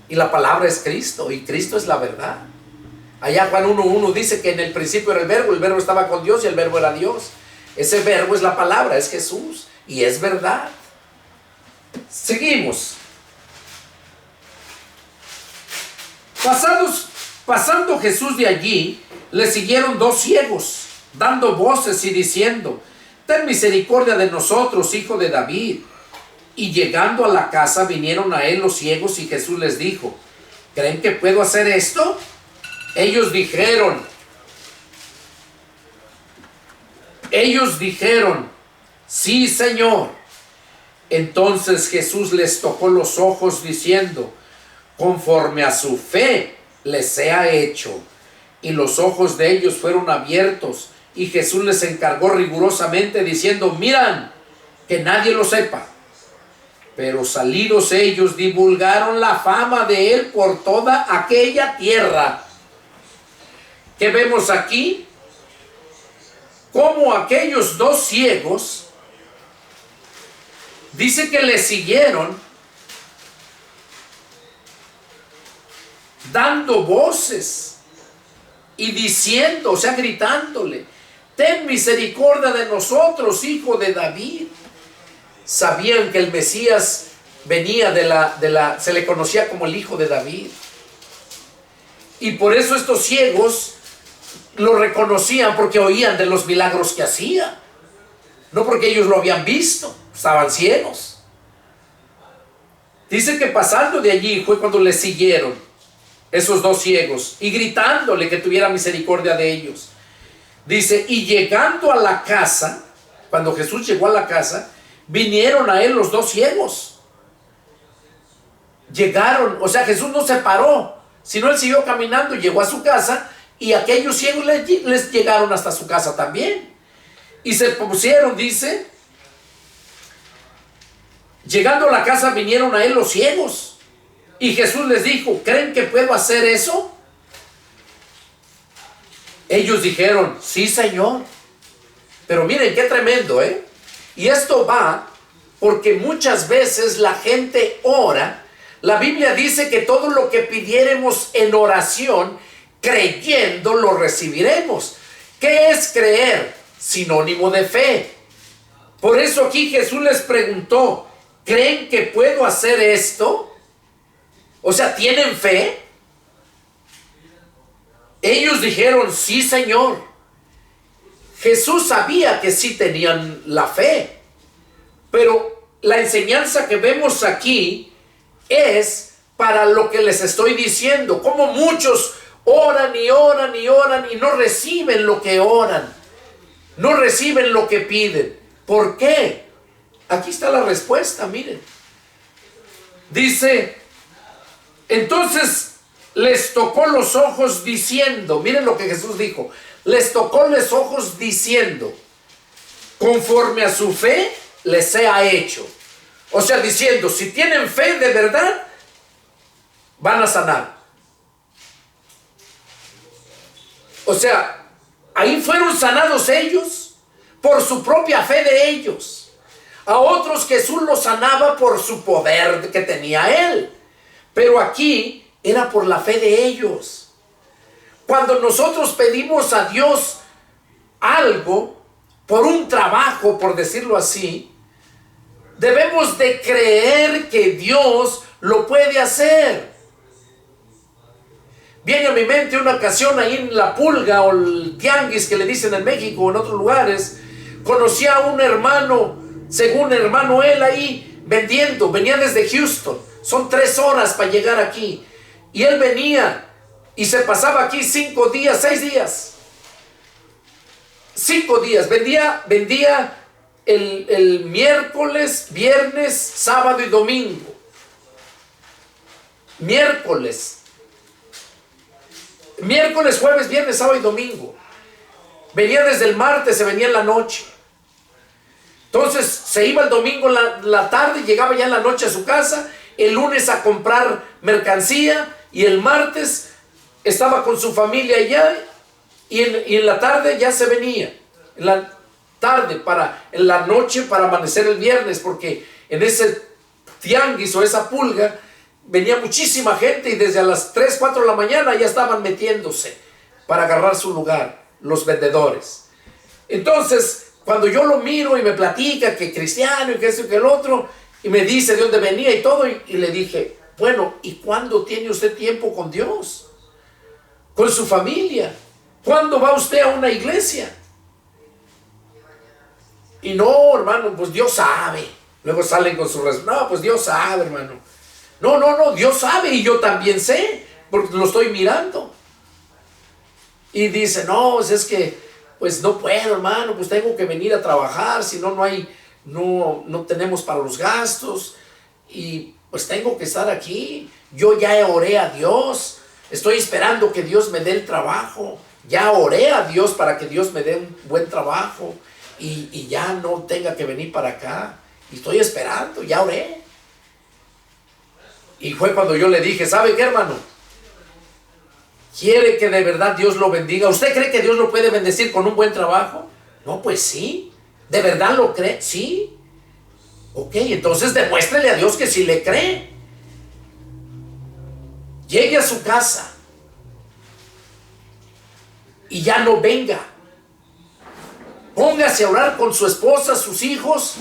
Y la palabra es Cristo, y Cristo es la verdad. Allá Juan 1:1 dice que en el principio era el verbo estaba con Dios y el verbo era Dios. Ese verbo es la palabra, es Jesús, y es verdad. Seguimos. Pasando Jesús de allí, le siguieron 2 ciegos, dando voces y diciendo: ten misericordia de nosotros, hijo de David. Y llegando a la casa vinieron a él los ciegos y Jesús les dijo: ¿creen que puedo hacer esto? Ellos dijeron, sí, Señor. Entonces Jesús les tocó los ojos diciendo: conforme a su fe les sea hecho. Y los ojos de ellos fueron abiertos, y Jesús les encargó rigurosamente diciendo: miran, que nadie lo sepa. Pero salidos ellos divulgaron la fama de él por toda aquella tierra. ¿Qué vemos aquí? Como aquellos 2 ciegos, dice que le siguieron dando voces y diciendo, o sea, gritándole: ten misericordia de nosotros, hijo de David. Sabían que el Mesías venía se le conocía como el hijo de David. Y por eso estos ciegos lo reconocían, porque oían de los milagros que hacía. No porque ellos lo habían visto, estaban ciegos. Dice que pasando de allí fue cuando le siguieron esos dos ciegos y gritándole que tuviera misericordia de ellos. Dice, y llegando a la casa, cuando Jesús llegó a la casa, vinieron a él los dos ciegos. Llegaron, o sea, Jesús no se paró, sino él siguió caminando y llegó a su casa, y aquellos ciegos les llegaron hasta su casa también. Y se pusieron, dice, llegando a la casa vinieron a él los ciegos. Y Jesús les dijo, ¿creen que puedo hacer eso? Ellos dijeron, sí, Señor. Pero miren qué tremendo, ¿eh? Y esto va porque muchas veces la gente ora. La Biblia dice que todo lo que pidiéremos en oración, creyendo, lo recibiremos. ¿Qué es creer? Sinónimo de fe. Por eso aquí Jesús les preguntó, ¿creen que puedo hacer esto? O sea, ¿tienen fe? Ellos dijeron, sí, Señor. Jesús sabía que sí tenían la fe, pero la enseñanza que vemos aquí es para lo que les estoy diciendo, como muchos oran y oran y oran y no reciben lo que oran, no reciben lo que piden. ¿Por qué? Aquí está la respuesta, miren. Dice, entonces les tocó los ojos diciendo, miren lo que Jesús dijo, les tocó los ojos diciendo, conforme a su fe les sea hecho. O sea, diciendo, si tienen fe de verdad, van a sanar. O sea, ahí fueron sanados ellos por su propia fe de ellos. A otros Jesús los sanaba por su poder que tenía él. Pero aquí era por la fe de ellos. Cuando nosotros pedimos a Dios algo, por un trabajo, por decirlo así, debemos de creer que Dios lo puede hacer. Viene a mi mente una ocasión ahí en La Pulga o el Tianguis que le dicen en México o en otros lugares. Conocí a un hermano, según hermano él ahí vendiendo, venía desde Houston. Son 3 horas para llegar aquí. Y él venía y se pasaba aquí 5 días, 6 días. 5 días. Vendía el miércoles, viernes, sábado y domingo. Miércoles, jueves, viernes, sábado y domingo. Venía desde el martes, se venía en la noche. Entonces se iba el domingo en la tarde, llegaba ya en la noche a su casa. El lunes a comprar mercancía y el martes estaba con su familia allá y en la tarde ya se venía. En la tarde, en la noche para amanecer el viernes, porque en ese tianguis o esa pulga venía muchísima gente y desde a las 3, 4 de la mañana ya estaban metiéndose para agarrar su lugar, los vendedores. Entonces, cuando yo lo miro y me platica que cristiano y que esto y que el otro, y me dice de dónde venía y todo, y le dije, bueno, ¿y cuándo tiene usted tiempo con Dios? Con su familia. ¿Cuándo va usted a una iglesia? Y no, hermano, pues Dios sabe. Luego salen con su respuesta. No, pues Dios sabe, hermano. No, Dios sabe y yo también sé, porque lo estoy mirando. Y dice, no, es que, pues no puedo, hermano, pues tengo que venir a trabajar, si no, no tenemos para los gastos, y pues tengo que estar aquí. Yo ya oré a Dios, estoy esperando que Dios me dé el trabajo. Ya oré a Dios para que Dios me dé un buen trabajo y ya no tenga que venir para acá. Y estoy esperando, ya oré. Y fue cuando yo le dije, ¿sabe qué, hermano? ¿Quiere que de verdad Dios lo bendiga? ¿Usted cree que Dios lo puede bendecir con un buen trabajo? No, pues sí. ¿De verdad lo cree? Sí. Ok, entonces demuéstrele a Dios que sí le cree. Llegue a su casa y ya no venga. Póngase a orar con su esposa, sus hijos,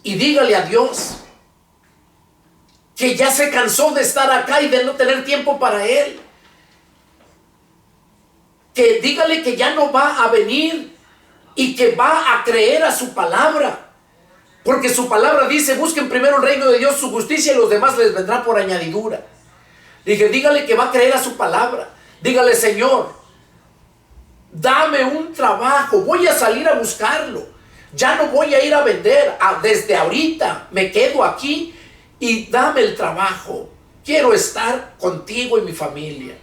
y dígale a Dios que ya se cansó de estar acá y de no tener tiempo para Él. Que dígale que ya no va a venir y que va a creer a su palabra. Porque su palabra dice: busquen primero el reino de Dios, su justicia, y los demás les vendrá por añadidura. Dije, dígale que va a creer a su palabra. Dígale: Señor, dame un trabajo, voy a salir a buscarlo. Ya no voy a ir a vender. Desde ahorita me quedo aquí y dame el trabajo. Quiero estar contigo y mi familia.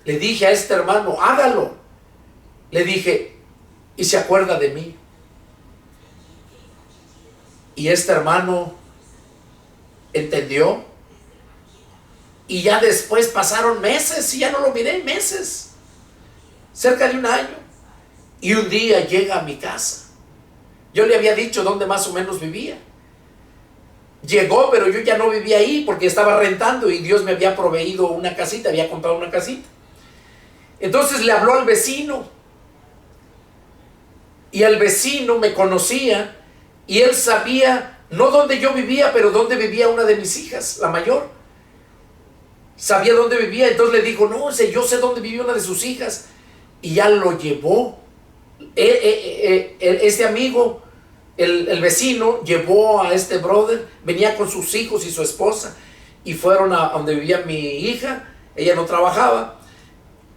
Le dije a este hermano: hágalo. Le dije: y se acuerda de mí. Y este hermano entendió. Y ya después pasaron meses y ya no lo miré, meses. Cerca de un año. Y un día llega a mi casa. Yo le había dicho dónde más o menos vivía. Llegó, pero yo ya no vivía ahí porque estaba rentando y Dios me había proveído una casita, había comprado una casita. Entonces le habló al vecino. Y el vecino me conocía y él sabía no dónde yo vivía, pero dónde vivía una de mis hijas, la mayor. Sabía dónde vivía, entonces le dijo: no, yo sé dónde vivía una de sus hijas. Y ya lo llevó. Este amigo, el vecino, llevó a este brother, venía con sus hijos y su esposa, y fueron a donde vivía mi hija. Ella no trabajaba,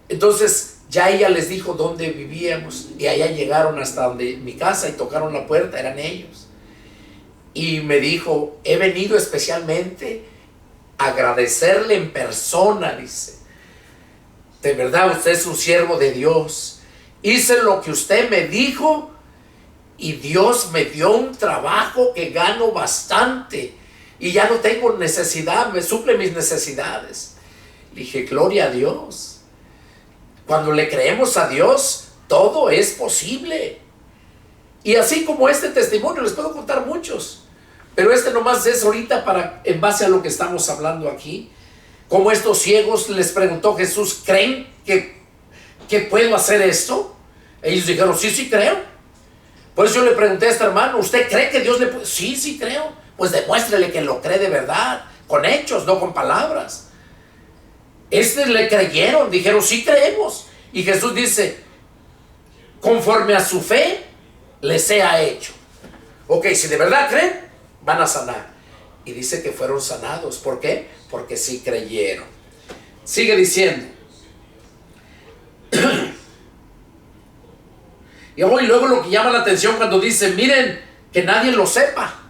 entonces ya ella les dijo dónde vivíamos, y allá llegaron hasta donde mi casa y tocaron la puerta, eran ellos. Y me dijo: he venido especialmente a agradecerle en persona, dice. De verdad, usted es un siervo de Dios. Hice lo que usted me dijo y Dios me dio un trabajo que gano bastante y ya no tengo necesidad, me suple mis necesidades. Le dije: gloria a Dios. Cuando le creemos a Dios, todo es posible. Y así como este testimonio, les puedo contar muchos, pero este nomás es ahorita en base a lo que estamos hablando aquí. Como estos ciegos, les preguntó Jesús: ¿creen que puedo hacer esto? Ellos dijeron: sí, sí creo. Por eso yo le pregunté a este hermano: ¿usted cree que Dios le puede? Sí, sí creo. Pues demuéstrele que lo cree de verdad, con hechos, no con palabras. Le creyeron, dijeron: sí creemos. Y Jesús dice: conforme a su fe les sea hecho. Ok, si de verdad creen, van a sanar. Y dice que fueron sanados. ¿Por qué? Porque sí creyeron. Sigue diciendo. Y luego lo que llama la atención cuando dice: miren, que nadie lo sepa.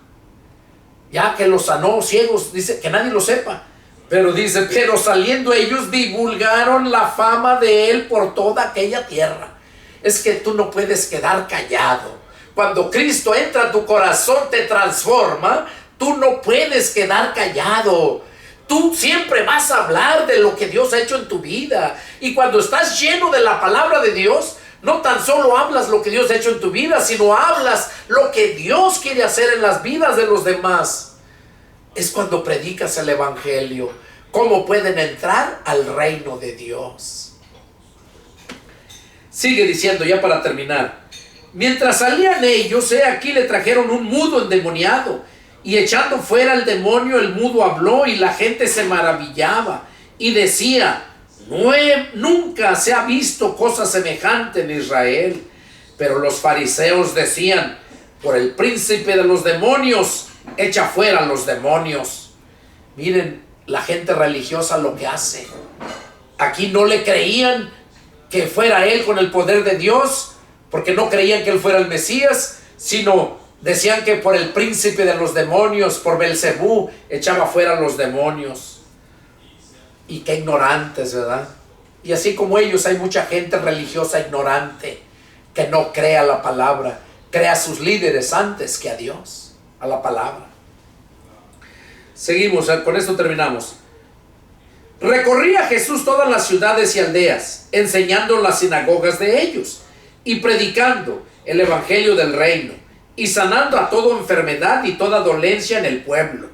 Ya que los sanó ciegos, dice que nadie lo sepa. Pero dice: pero saliendo ellos divulgaron la fama de él por toda aquella tierra. Es que tú no puedes quedar callado. Cuando Cristo entra a tu corazón, te transforma. Tú no puedes quedar callado. Tú siempre vas a hablar de lo que Dios ha hecho en tu vida. Y cuando estás lleno de la palabra de Dios, no tan solo hablas lo que Dios ha hecho en tu vida, sino hablas lo que Dios quiere hacer en las vidas de los demás. Es cuando predicas el evangelio. ¿Cómo pueden entrar al reino de Dios? Sigue diciendo, ya para terminar. Mientras salían ellos, aquí le trajeron un mudo endemoniado. Y echando fuera el demonio, el mudo habló y la gente se maravillaba. Y decía: nunca se ha visto cosa semejante en Israel. Pero los fariseos decían: por el príncipe de los demonios, echa fuera los demonios. Miren la gente religiosa lo que hace. Aquí no le creían que fuera él con el poder de Dios, porque no creían que él fuera el Mesías, sino decían que por el príncipe de los demonios, por Belcebú, echaba fuera los demonios. Y qué ignorantes, ¿verdad? Y así como ellos, hay mucha gente religiosa ignorante que no cree a la palabra, cree a sus líderes antes que a Dios, a la palabra. Seguimos, con esto terminamos. Recorría Jesús todas las ciudades y aldeas, enseñando en las sinagogas de ellos y predicando el evangelio del reino y sanando a toda enfermedad y toda dolencia en el pueblo.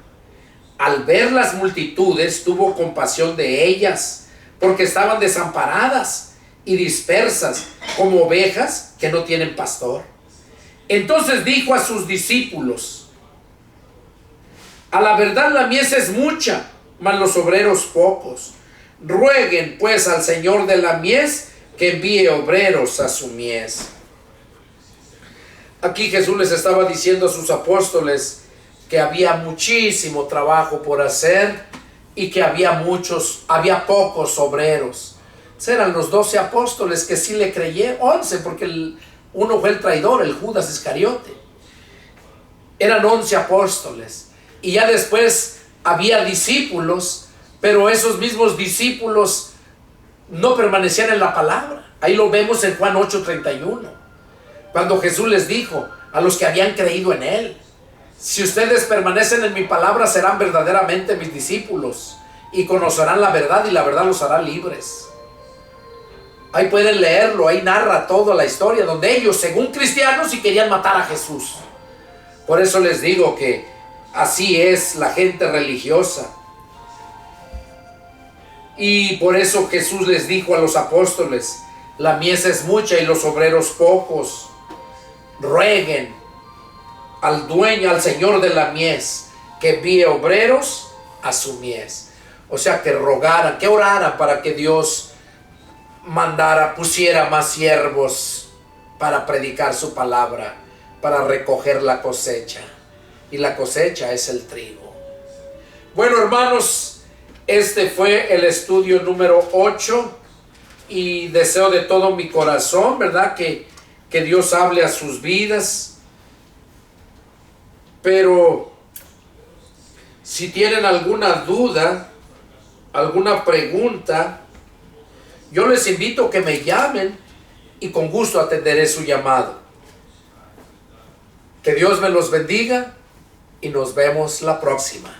Al ver las multitudes, tuvo compasión de ellas, porque estaban desamparadas y dispersas como ovejas que no tienen pastor. Entonces dijo a sus discípulos: a la verdad la mies es mucha, mas los obreros pocos. Rueguen pues al Señor de la mies que envíe obreros a su mies. Aquí Jesús les estaba diciendo a sus apóstoles que había muchísimo trabajo por hacer y que había pocos obreros. Eran los 12 apóstoles que sí le creyeron, 11 porque uno fue el traidor, el Judas Iscariote. Eran 11 apóstoles. Y ya después había discípulos, pero esos mismos discípulos no permanecían en la palabra. Ahí lo vemos en Juan 8:31, cuando Jesús les dijo a los que habían creído en él: si ustedes permanecen en mi palabra, serán verdaderamente mis discípulos y conocerán la verdad, y la verdad los hará libres. Ahí pueden leerlo, ahí narra toda la historia, donde ellos, según cristianos, sí querían matar a Jesús. Por eso les digo que así es la gente religiosa. Y por eso Jesús les dijo a los apóstoles: la mies es mucha y los obreros pocos. Rueguen al dueño, al Señor de la mies, que envíe obreros a su mies. O sea, que rogaran, que oraran para que Dios pusiera más siervos para predicar su palabra, para recoger la cosecha. Y la cosecha es el trigo. Bueno, hermanos, este fue el estudio número 8, y deseo de todo mi corazón, ¿verdad?, que Dios hable a sus vidas. Pero si tienen alguna duda, alguna pregunta, yo les invito a que me llamen y con gusto atenderé su llamado. Que Dios me los bendiga y nos vemos la próxima.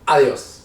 Adiós.